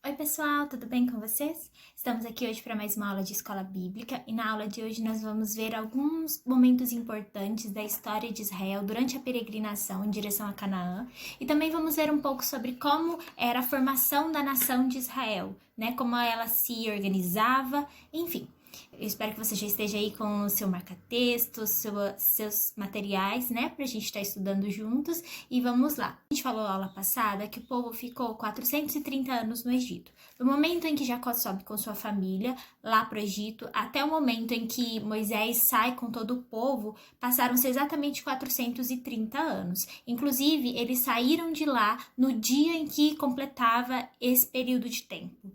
Oi pessoal, tudo bem com vocês? Estamos aqui hoje para mais uma aula de escola bíblica e na aula de hoje nós vamos ver alguns momentos importantes da história de Israel durante a peregrinação em direção a Canaã e também vamos ver um pouco sobre como era a formação da nação de Israel, né? Como ela se organizava, enfim. Eu espero que você já esteja aí com o seu marca-texto, seus materiais, né? Pra gente estar estudando juntos. E vamos lá. A gente falou na aula passada que o povo ficou 430 anos no Egito. Do momento em que Jacó sobe com sua família lá pro Egito, até o momento em que Moisés sai com todo o povo, passaram-se exatamente 430 anos. Inclusive, eles saíram de lá no dia em que completava esse período de tempo.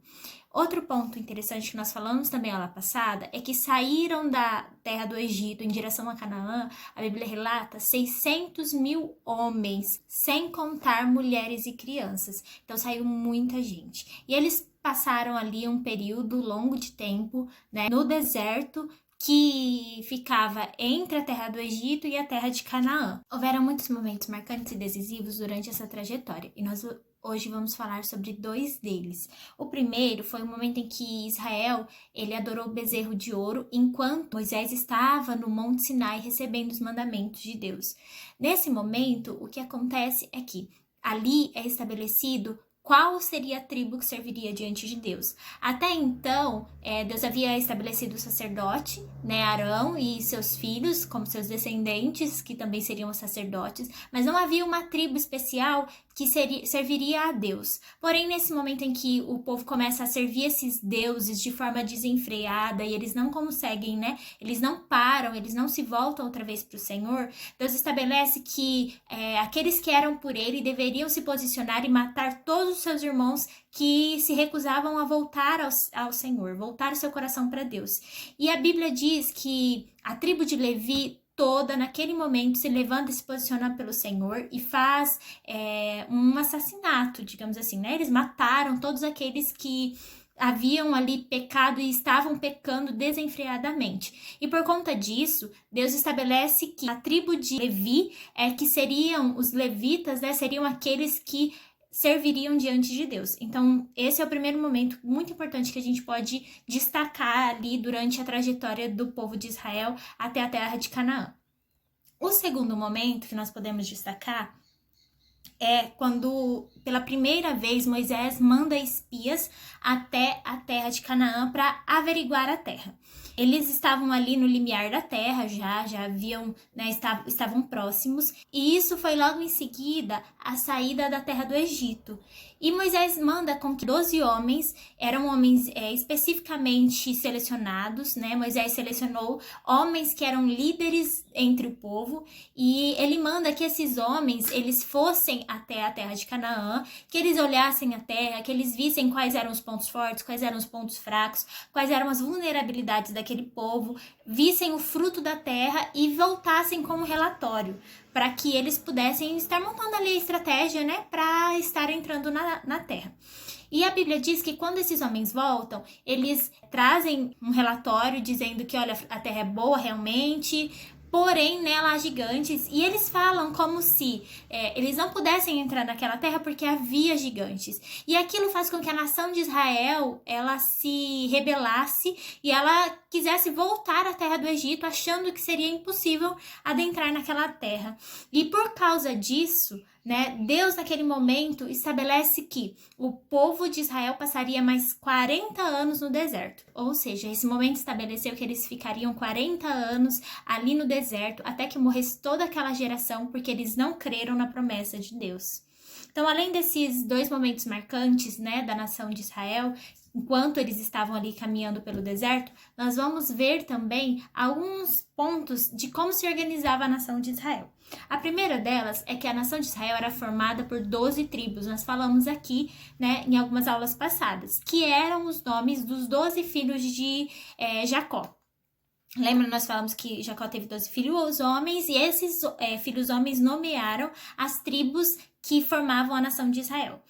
Outro ponto interessante que nós falamos também na aula passada é que saíram da terra do Egito em direção a Canaã, a Bíblia relata 600 mil homens, sem contar mulheres e crianças. Então saiu muita gente. E eles passaram ali um período longo de tempo, né, no deserto, que ficava entre a terra do Egito e a terra de Canaã. Houveram muitos momentos marcantes e decisivos durante essa trajetória, e nós hoje vamos falar sobre dois deles. O primeiro foi o momento em que Israel ele adorou o bezerro de ouro enquanto Moisés estava no Monte Sinai recebendo os mandamentos de Deus. Nesse momento, o que acontece é que ali é estabelecido qual seria a tribo que serviria diante de Deus. Até então, Deus havia estabelecido o sacerdote, né, Arão e seus filhos, como seus descendentes, que também seriam os sacerdotes, mas não havia uma tribo especial que serviria a Deus. Porém, nesse momento em que o povo começa a servir esses deuses de forma desenfreada e eles não conseguem, né, eles não param, eles não se voltam outra vez para o Senhor, Deus estabelece que aqueles que eram por ele deveriam se posicionar e matar todos os seus irmãos que se recusavam a voltar ao Senhor, voltar o seu coração para Deus. E a Bíblia diz que a tribo de Levi toda, naquele momento, se levanta e se posiciona pelo Senhor e faz um assassinato, digamos assim, né? Eles mataram todos aqueles que haviam ali pecado e estavam pecando desenfreadamente. E por conta disso, Deus estabelece que a tribo de Levi, que seriam os levitas, né? Seriam aqueles que serviriam diante de Deus. Então, esse é o primeiro momento muito importante que a gente pode destacar ali durante a trajetória do povo de Israel até a terra de Canaã. O segundo momento que nós podemos destacar é quando, pela primeira vez, Moisés manda espias até a terra de Canaã para averiguar a terra. Eles estavam ali no limiar da terra, já haviam, né, estavam próximos, e isso foi logo em seguida a saída da terra do Egito. E Moisés manda com que 12 homens, eram homens especificamente selecionados, né? Moisés selecionou homens que eram líderes entre o povo, e ele manda que esses homens, eles fossem até a terra de Canaã, que eles olhassem a terra, que eles vissem quais eram os pontos fortes, quais eram os pontos fracos, quais eram as vulnerabilidades daquele povo, vissem o fruto da terra e voltassem com um relatório, para que eles pudessem estar montando ali a estratégia, né, para estar entrando na terra. E a Bíblia diz que quando esses homens voltam, eles trazem um relatório dizendo que, olha, a terra é boa realmente, porém nela há gigantes, e eles falam como se eles não pudessem entrar naquela terra porque havia gigantes. E aquilo faz com que a nação de Israel, ela se rebelasse e ela quisesse voltar à terra do Egito, achando que seria impossível adentrar naquela terra. E por causa disso, né, Deus naquele momento estabelece que o povo de Israel passaria mais 40 anos no deserto. Ou seja, esse momento estabeleceu que eles ficariam 40 anos ali no deserto até que morresse toda aquela geração, porque eles não creram na promessa de Deus. Então, além desses dois momentos marcantes, né, da nação de Israel, enquanto eles estavam ali caminhando pelo deserto, nós vamos ver também alguns pontos de como se organizava a nação de Israel. A primeira delas é que a nação de Israel era formada por 12 tribos. Nós falamos aqui, né, em algumas aulas passadas, que eram os nomes dos 12 filhos de Jacó. Lembra, nós falamos que Jacó teve 12 filhos homens e esses filhos homens nomearam as tribos que formavam a nação de Israel.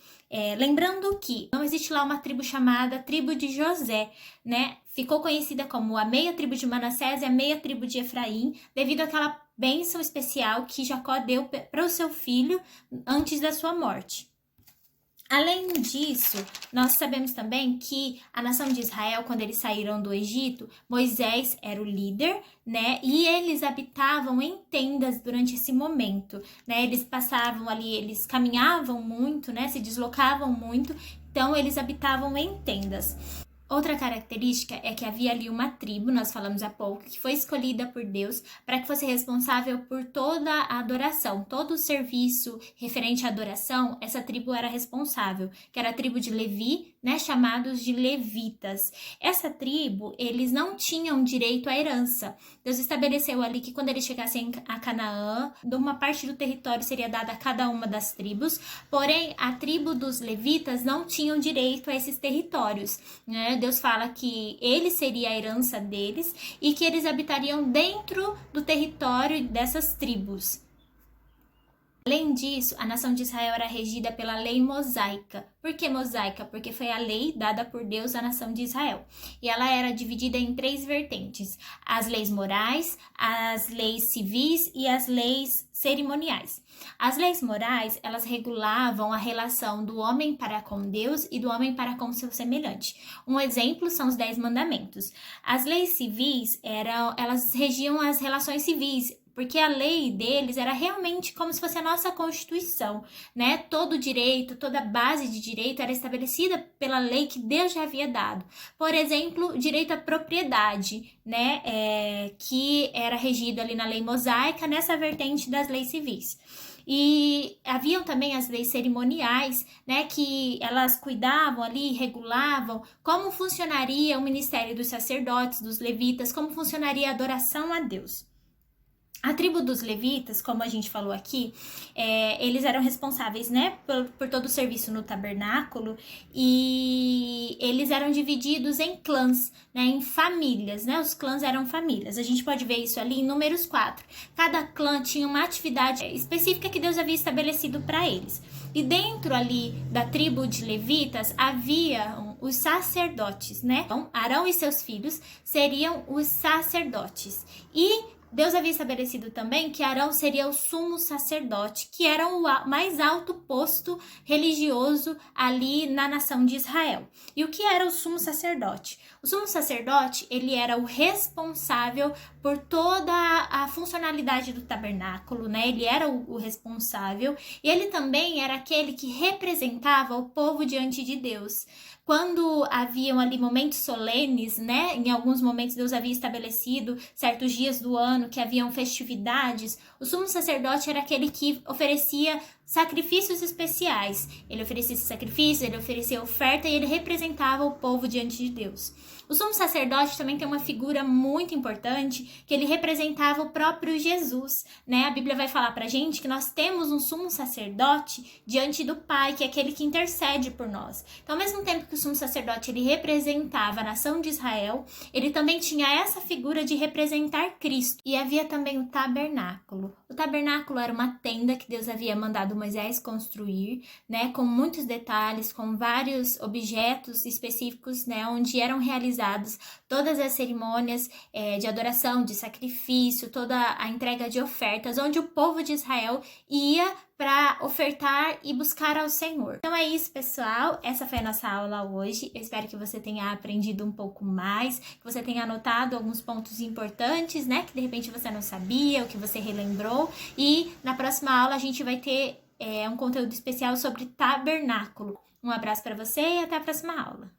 Lembrando que não existe lá uma tribo chamada tribo de José, né? Ficou conhecida como a meia tribo de Manassés e a meia tribo de Efraim, devido àquela bênção especial que Jacó deu para o seu filho antes da sua morte. Além disso, nós sabemos também que a nação de Israel, quando eles saíram do Egito, Moisés era o líder, né? E eles habitavam em tendas durante esse momento, né? Eles passavam ali, eles caminhavam muito, né? Se deslocavam muito, então eles habitavam em tendas. Outra característica é que havia ali uma tribo, nós falamos há pouco, que foi escolhida por Deus para que fosse responsável por toda a adoração, todo o serviço referente à adoração, essa tribo era responsável, que era a tribo de Levi, né, chamados de levitas. Essa tribo, eles não tinham direito à herança. Deus estabeleceu ali que quando eles chegassem a Canaã, uma parte do território seria dada a cada uma das tribos, porém a tribo dos levitas não tinham direito a esses territórios, né? Deus fala que ele seria a herança deles e que eles habitariam dentro do território dessas tribos. Além disso, a nação de Israel era regida pela lei mosaica. Por que mosaica? Porque foi a lei dada por Deus à nação de Israel. E ela era dividida em 3 vertentes: as leis morais, as leis civis e as leis cerimoniais. As leis morais, elas regulavam a relação do homem para com Deus e do homem para com seu semelhante. Um exemplo são os 10 mandamentos. As leis civis, elas regiam as relações civis, porque a lei deles era realmente como se fosse a nossa Constituição, né? Todo direito, toda base de direito era estabelecida pela lei que Deus já havia dado. Por exemplo, o direito à propriedade, né? Que era regido ali na lei mosaica, nessa vertente das leis civis. E haviam também as leis cerimoniais, né, que elas cuidavam ali, regulavam como funcionaria o ministério dos sacerdotes, dos levitas, como funcionaria a adoração a Deus. A tribo dos levitas, como a gente falou aqui, eles eram responsáveis, né, por todo o serviço no tabernáculo, e eles eram divididos em clãs, né, em famílias, né, os clãs eram famílias. A gente pode ver isso ali em Números 4. Cada clã tinha uma atividade específica que Deus havia estabelecido para eles. E dentro ali da tribo de levitas havia os sacerdotes, né? Então, Arão e seus filhos seriam os sacerdotes. E Deus havia estabelecido também que Arão seria o sumo sacerdote, que era o mais alto posto religioso ali na nação de Israel. E o que era o sumo sacerdote? O sumo sacerdote, ele era o responsável por toda a funcionalidade do tabernáculo, né? Ele era o responsável e ele também era aquele que representava o povo diante de Deus. Quando haviam ali momentos solenes, né? Em alguns momentos Deus havia estabelecido certos dias do ano que haviam festividades. O sumo sacerdote era aquele que oferecia sacrifícios especiais. Ele oferecia esse sacrifício, ele oferecia oferta e ele representava o povo diante de Deus. O sumo sacerdote também tem uma figura muito importante, que ele representava o próprio Jesus, né? A Bíblia vai falar pra gente que nós temos um sumo sacerdote diante do Pai, que é aquele que intercede por nós. Então, ao mesmo tempo que o sumo sacerdote ele representava a nação de Israel, ele também tinha essa figura de representar Cristo. E havia também o tabernáculo. O tabernáculo era uma tenda que Deus havia mandado Moisés construir, né, com muitos detalhes, com vários objetos específicos, né, onde eram realizadas todas as cerimônias de adoração, de sacrifício, toda a entrega de ofertas, onde o povo de Israel ia para ofertar e buscar ao Senhor. Então é isso, pessoal. Essa foi a nossa aula hoje. Eu espero que você tenha aprendido um pouco mais, que você tenha anotado alguns pontos importantes, né, que de repente você não sabia, ou que você relembrou. E na próxima aula a gente vai ter um conteúdo especial sobre tabernáculo. Um abraço para você e até a próxima aula.